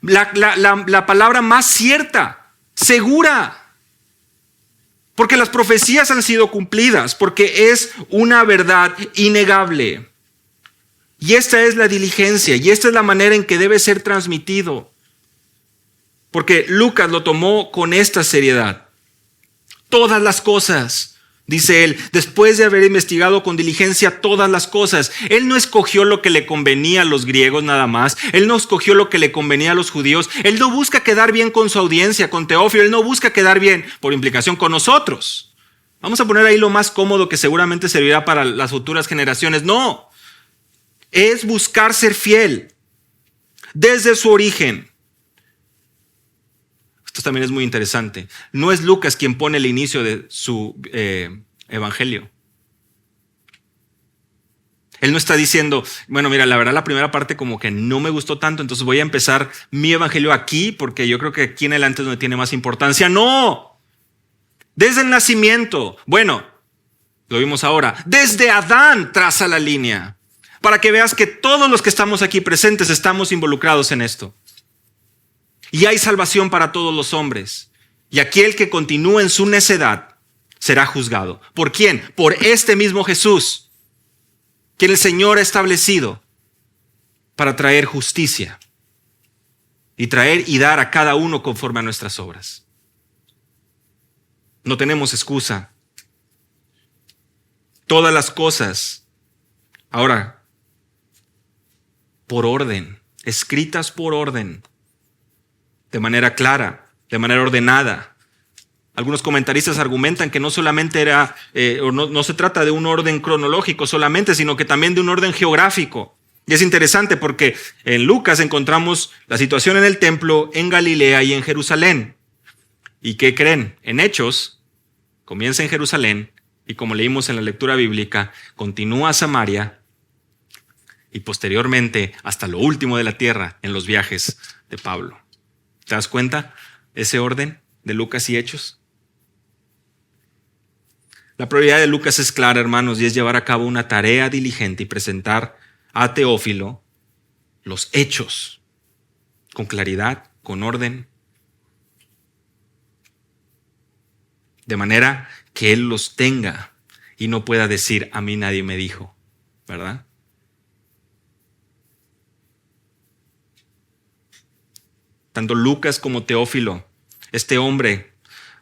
La palabra más cierta, segura, porque las profecías han sido cumplidas, porque es una verdad innegable. Y esta es la diligencia, y esta es la manera en que debe ser transmitido, porque Lucas lo tomó con esta seriedad. Todas las cosas, dice él, después de haber investigado con diligencia todas las cosas. Él no escogió lo que le convenía a los griegos nada más. Él no escogió lo que le convenía a los judíos. Él no busca quedar bien con su audiencia, con Teófilo. Él no busca quedar bien, por implicación, con nosotros. Vamos a poner ahí lo más cómodo que seguramente servirá para las futuras generaciones. No, es buscar ser fiel desde su origen. Esto también es muy interesante. No es Lucas quien pone el inicio de su evangelio. Él no está diciendo, bueno, mira, la verdad la primera parte como que no me gustó tanto, entonces voy a empezar mi evangelio aquí porque yo creo que aquí en adelante es donde tiene más importancia. No, desde el nacimiento, bueno, lo vimos ahora, desde Adán traza la línea para que veas que todos los que estamos aquí presentes estamos involucrados en esto. Y hay salvación para todos los hombres. Y aquel que continúe en su necedad será juzgado. ¿Por quién? Por este mismo Jesús, que el Señor ha establecido para traer justicia y traer y dar a cada uno conforme a nuestras obras. No tenemos excusa. Todas las cosas, ahora, por orden, escritas por orden, de manera clara, de manera ordenada. Algunos comentaristas argumentan que no solamente no se trata de un orden cronológico solamente, sino que también de un orden geográfico. Y es interesante porque en Lucas encontramos la situación en el templo, en Galilea y en Jerusalén. ¿Y qué creen? En Hechos, comienza en Jerusalén y como leímos en la lectura bíblica, continúa a Samaria y posteriormente hasta lo último de la tierra en los viajes de Pablo. ¿Te das cuenta ese orden de Lucas y Hechos? La prioridad de Lucas es clara, hermanos, y es llevar a cabo una tarea diligente y presentar a Teófilo los hechos con claridad, con orden, de manera que él los tenga y no pueda decir, a mí nadie me dijo, ¿verdad? Tanto Lucas como Teófilo, este hombre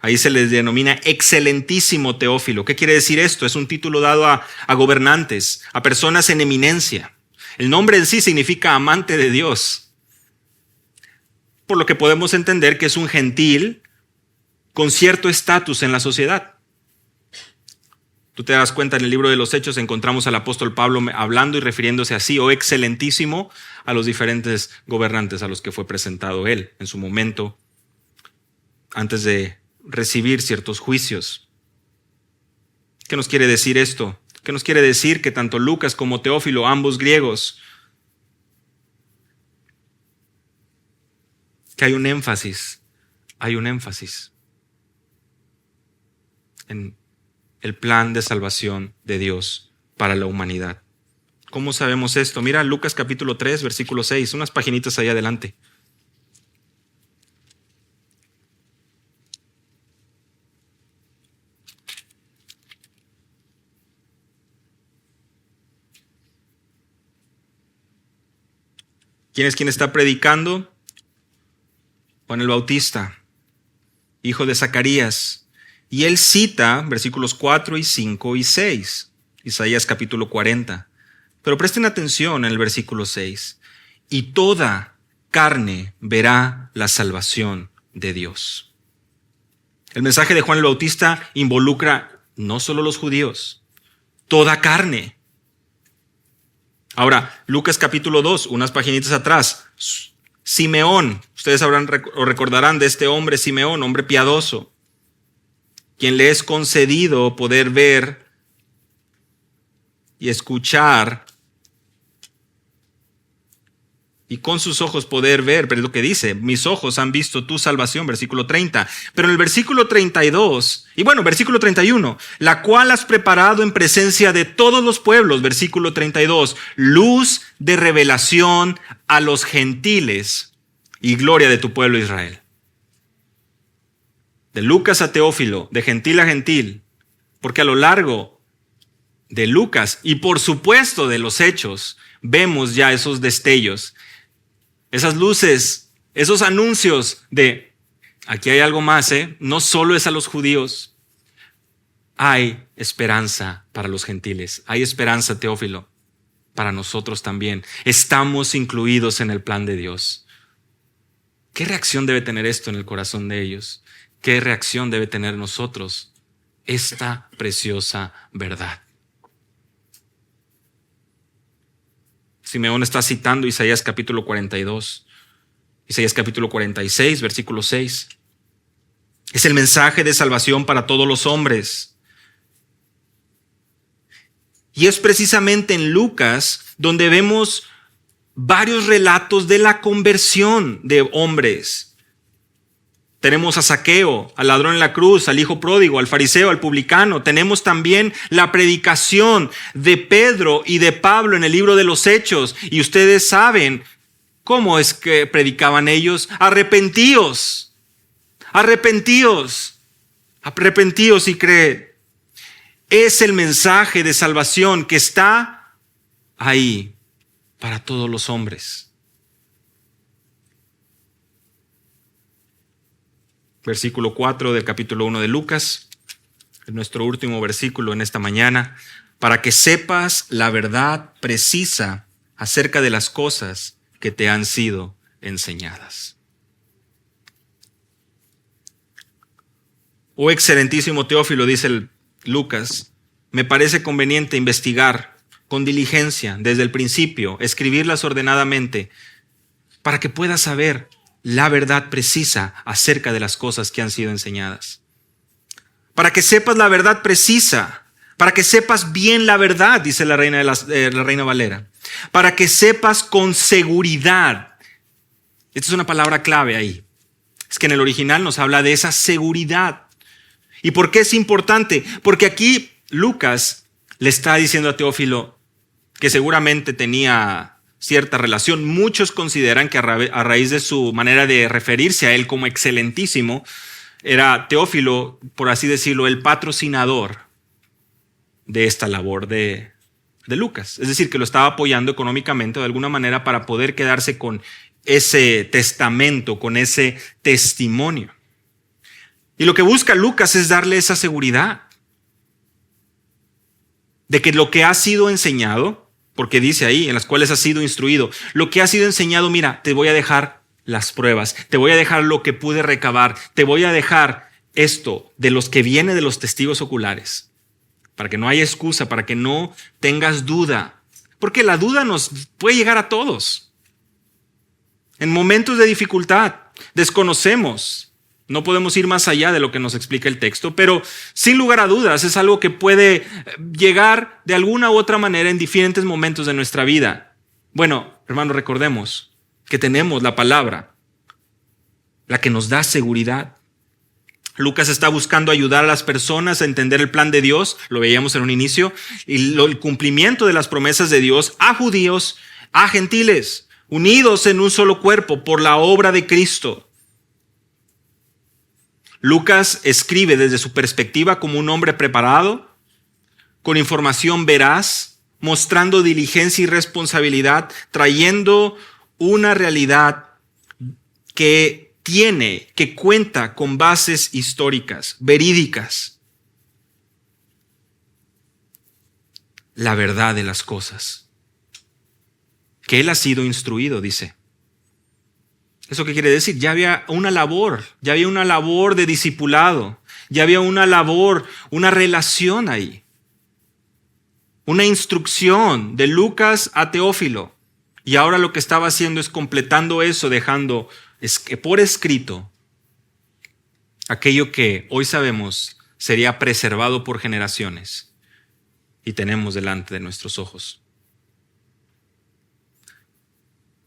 Ahí se les denomina excelentísimo Teófilo. ¿Qué quiere decir esto? Es un título dado a gobernantes, a personas en eminencia. El nombre en sí significa amante de Dios. Por lo que podemos entender que es un gentil con cierto estatus en la sociedad. Tú te das cuenta, en el libro de los Hechos encontramos al apóstol Pablo hablando y refiriéndose así, oh excelentísimo, a los diferentes gobernantes a los que fue presentado él en su momento, antes de recibir ciertos juicios. ¿Qué nos quiere decir esto? ¿Qué nos quiere decir que tanto Lucas como Teófilo, ambos griegos, que hay un énfasis en el plan de salvación de Dios para la humanidad? ¿Cómo sabemos esto? Mira Lucas capítulo 3, versículo 6, unas paginitas ahí adelante. ¿Quién es quien está predicando? Juan el Bautista, hijo de Zacarías. Y él cita versículos 4 y 5 y 6, Isaías capítulo 40. Pero presten atención en el versículo 6. Y toda carne verá la salvación de Dios. El mensaje de Juan el Bautista involucra no solo los judíos, toda carne. Ahora, Lucas capítulo 2, unas paginitas atrás, Simeón, ustedes sabrán o recordarán de este hombre Simeón, hombre piadoso, quien le es concedido poder ver y escuchar y con sus ojos poder ver, pero es lo que dice, mis ojos han visto tu salvación, versículo 30. Pero en el versículo 32, y bueno, versículo 31, la cual has preparado en presencia de todos los pueblos, versículo 32, luz de revelación a los gentiles y gloria de tu pueblo Israel. De Lucas a Teófilo, de gentil a gentil, porque a lo largo de Lucas y por supuesto de los Hechos, vemos ya esos destellos, esas luces, esos anuncios de aquí hay algo más, no solo es a los judíos, hay esperanza para los gentiles, hay esperanza, Teófilo, para nosotros también. Estamos incluidos en el plan de Dios. ¿Qué reacción debe tener esto en el corazón de ellos? ¿Qué reacción debe tener nosotros esta preciosa verdad? Simeón está citando Isaías capítulo 42, Isaías capítulo 46, versículo 6. Es el mensaje de salvación para todos los hombres. Y es precisamente en Lucas donde vemos varios relatos de la conversión de hombres. Tenemos a Zaqueo, al ladrón en la cruz, al hijo pródigo, al fariseo, al publicano. Tenemos también la predicación de Pedro y de Pablo en el libro de los Hechos. Y ustedes saben cómo es que predicaban ellos. Arrepentíos, arrepentíos, arrepentíos y creed. Es el mensaje de salvación que está ahí para todos los hombres. Versículo 4 del capítulo 1 de Lucas, nuestro último versículo en esta mañana, para que sepas la verdad precisa acerca de las cosas que te han sido enseñadas. Oh excelentísimo Teófilo, dice Lucas, me parece conveniente investigar con diligencia desde el principio, escribirlas ordenadamente, para que puedas saber la verdad precisa acerca de las cosas que han sido enseñadas. Para que sepas la verdad precisa, para que sepas bien la verdad, dice la Reina Valera. Para que sepas con seguridad. Esta es una palabra clave ahí. Es que en el original nos habla de esa seguridad. ¿Y por qué es importante? Porque aquí Lucas le está diciendo a Teófilo que seguramente tenía cierta relación. Muchos consideran que a raíz de su manera de referirse a él como excelentísimo, era Teófilo, por así decirlo, el patrocinador de esta labor de Lucas. Es decir, que lo estaba apoyando económicamente de alguna manera para poder quedarse con ese testamento, con ese testimonio. Y lo que busca Lucas es darle esa seguridad de que lo que ha sido enseñado, porque dice ahí, en las cuales has sido instruido, lo que ha sido enseñado, mira, te voy a dejar las pruebas, te voy a dejar lo que pude recabar, te voy a dejar esto de los que viene de los testigos oculares, para que no haya excusa, para que no tengas duda, porque la duda nos puede llegar a todos. En momentos de dificultad, desconocemos, no podemos ir más allá de lo que nos explica el texto, pero sin lugar a dudas es algo que puede llegar de alguna u otra manera en diferentes momentos de nuestra vida. Bueno, hermanos, recordemos que tenemos la palabra, la que nos da seguridad. Lucas está buscando ayudar a las personas a entender el plan de Dios, lo veíamos en un inicio, y el cumplimiento de las promesas de Dios a judíos, a gentiles, unidos en un solo cuerpo por la obra de Cristo. Lucas escribe desde su perspectiva como un hombre preparado, con información veraz, mostrando diligencia y responsabilidad, trayendo una realidad que cuenta con bases históricas, verídicas. La verdad de las cosas. Que él ha sido instruido, dice. ¿Eso qué quiere decir? Ya había una labor de discipulado, ya había una labor, una relación ahí. Una instrucción de Lucas a Teófilo. Y ahora lo que estaba haciendo es completando eso, dejando por escrito aquello que hoy sabemos sería preservado por generaciones y tenemos delante de nuestros ojos.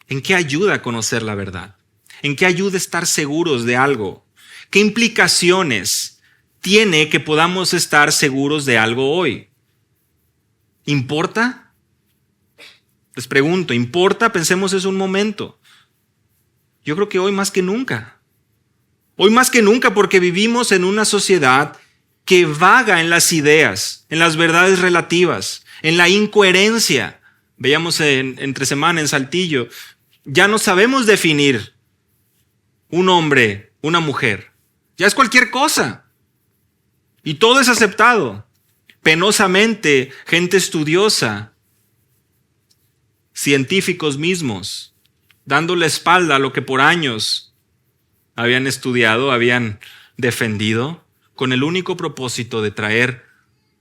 ¿En qué ayuda a conocer la verdad? ¿En qué ayuda a estar seguros de algo? ¿Qué implicaciones tiene que podamos estar seguros de algo hoy? ¿Importa? Les pregunto, ¿importa? Pensemos eso un momento. Yo creo que hoy más que nunca. Hoy más que nunca porque vivimos en una sociedad que vaga en las ideas, en las verdades relativas, en la incoherencia. Veíamos entre semana en Saltillo, ya no sabemos definir un hombre, una mujer. Ya es cualquier cosa. Y todo es aceptado. Penosamente, gente estudiosa, científicos mismos, dando la espalda a lo que por años habían estudiado, habían defendido, con el único propósito de traer,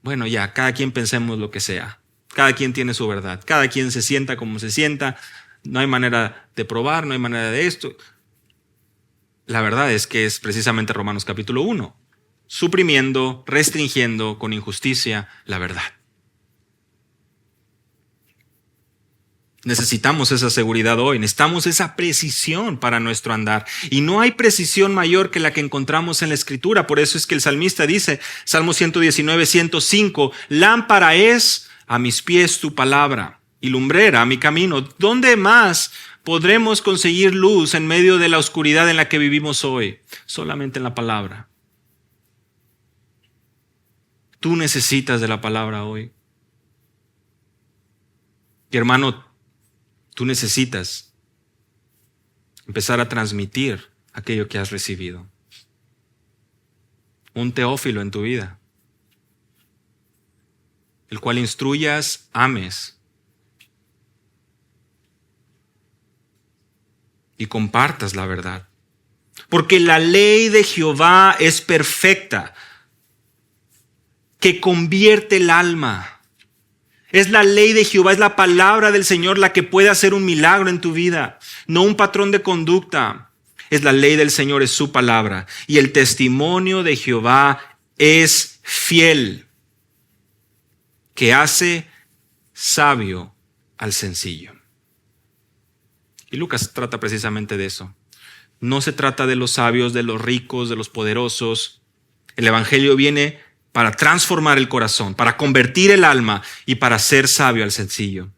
bueno, ya, cada quien pensemos lo que sea. Cada quien tiene su verdad. Cada quien se sienta como se sienta. No hay manera de probar, no hay manera de esto. La verdad es que es precisamente Romanos capítulo 1, suprimiendo, restringiendo con injusticia la verdad. Necesitamos esa seguridad hoy, necesitamos esa precisión para nuestro andar. Y no hay precisión mayor que la que encontramos en la Escritura. Por eso es que el salmista dice, Salmo 119, 105, lámpara es a mis pies tu palabra y lumbrera a mi camino. ¿Dónde más podremos conseguir luz en medio de la oscuridad en la que vivimos hoy? Solamente en la palabra. Tú necesitas de la palabra hoy. Y hermano, tú necesitas empezar a transmitir aquello que has recibido. Un Teófilo en tu vida, el cual instruyas, ames y compartas la verdad. Porque la ley de Jehová es perfecta, que convierte el alma. Es la ley de Jehová, es la palabra del Señor la que puede hacer un milagro en tu vida, no un patrón de conducta. Es la ley del Señor, es su palabra. Y el testimonio de Jehová es fiel, que hace sabio al sencillo. Y Lucas trata precisamente de eso. No se trata de los sabios, de los ricos, de los poderosos. El evangelio viene para transformar el corazón, para convertir el alma y para hacer sabio al sencillo.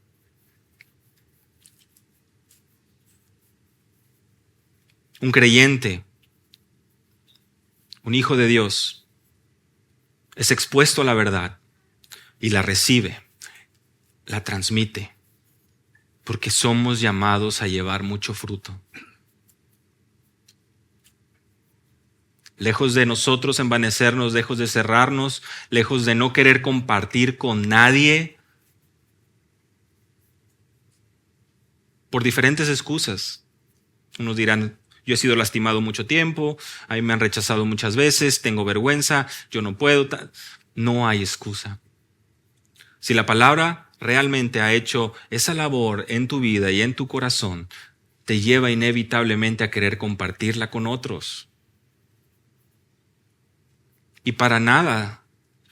Un creyente, un hijo de Dios, es expuesto a la verdad y la recibe, la transmite, porque somos llamados a llevar mucho fruto. lejos de nosotros envanecernos, lejos de cerrarnos, lejos de no querer compartir con nadie, por diferentes excusas. Unos dirán, yo he sido lastimado mucho tiempo, a mí me han rechazado muchas veces, tengo vergüenza, yo no puedo. No hay excusa. Si la palabra realmente ha hecho esa labor en tu vida y en tu corazón, te lleva inevitablemente a querer compartirla con otros. Y para nada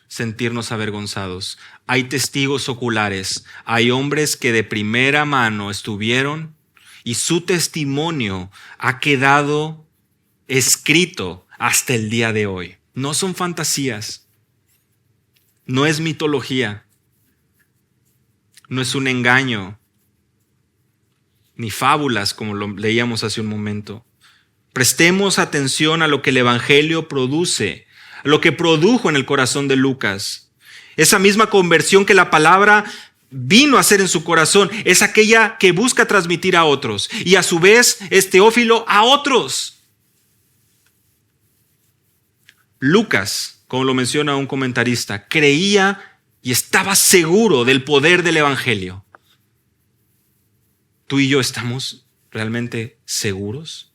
sentirnos avergonzados. Hay testigos oculares, hay hombres que de primera mano estuvieron y su testimonio ha quedado escrito hasta el día de hoy. No son fantasías, no es mitología, no es un engaño, ni fábulas como lo leíamos hace un momento. Prestemos atención a lo que el Evangelio produce, a lo que produjo en el corazón de Lucas. Esa misma conversión que la palabra vino a hacer en su corazón es aquella que busca transmitir a otros y a su vez Teófilo a otros. Lucas, como lo menciona un comentarista, creía y estaba seguro del poder del Evangelio. ¿Tú y yo estamos realmente seguros?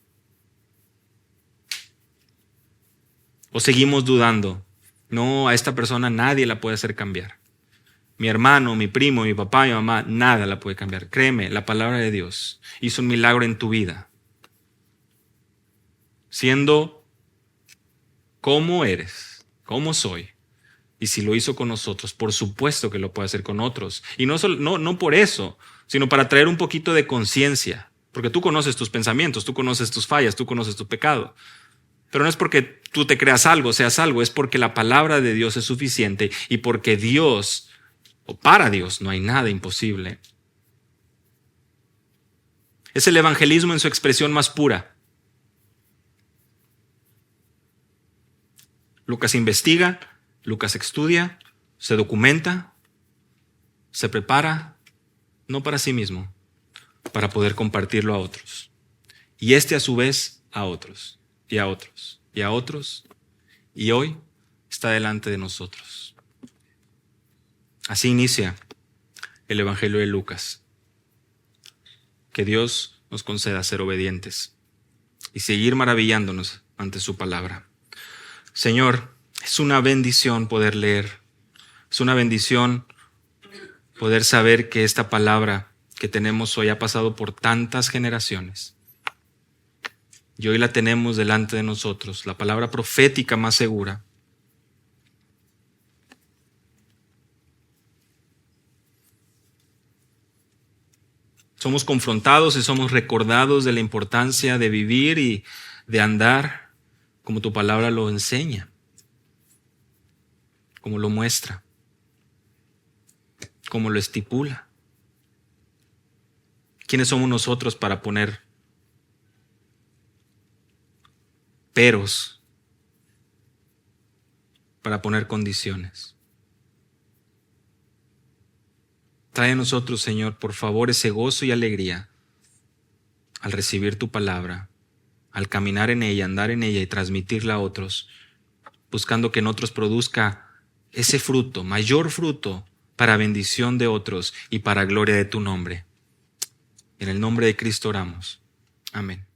¿O seguimos dudando? No, a esta persona nadie la puede hacer cambiar. Mi hermano, mi primo, mi papá, mi mamá, nada la puede cambiar. Créeme, la palabra de Dios hizo un milagro en tu vida. Siendo como eres, como soy. Y si lo hizo con nosotros, por supuesto que lo puede hacer con otros. Y no por eso, sino para traer un poquito de conciencia. Porque tú conoces tus pensamientos, tú conoces tus fallas, tú conoces tu pecado. Pero no es porque tú te creas algo, seas algo, es porque la palabra de Dios es suficiente y porque Dios, o para Dios, no hay nada imposible. Es el evangelismo en su expresión más pura. Lucas investiga, Lucas estudia, se documenta, se prepara, no para sí mismo, para poder compartirlo a otros. Y a su vez a otros, y a otros, y a otros, y hoy está delante de nosotros. Así inicia el Evangelio de Lucas. Que Dios nos conceda ser obedientes y seguir maravillándonos ante su palabra. Señor, es una bendición poder leer. Es una bendición poder saber que esta palabra que tenemos hoy ha pasado por tantas generaciones. Y hoy la tenemos delante de nosotros, la palabra profética más segura. Somos confrontados y somos recordados de la importancia de vivir y de andar como tu palabra lo enseña, como lo muestra, como lo estipula. ¿Quiénes somos nosotros para poner peros, para poner condiciones? Trae a nosotros, Señor, por favor, ese gozo y alegría al recibir tu palabra, al caminar en ella, andar en ella y transmitirla a otros, buscando que en otros produzca ese fruto, mayor fruto, para bendición de otros y para gloria de tu nombre. En el nombre de Cristo oramos. Amén.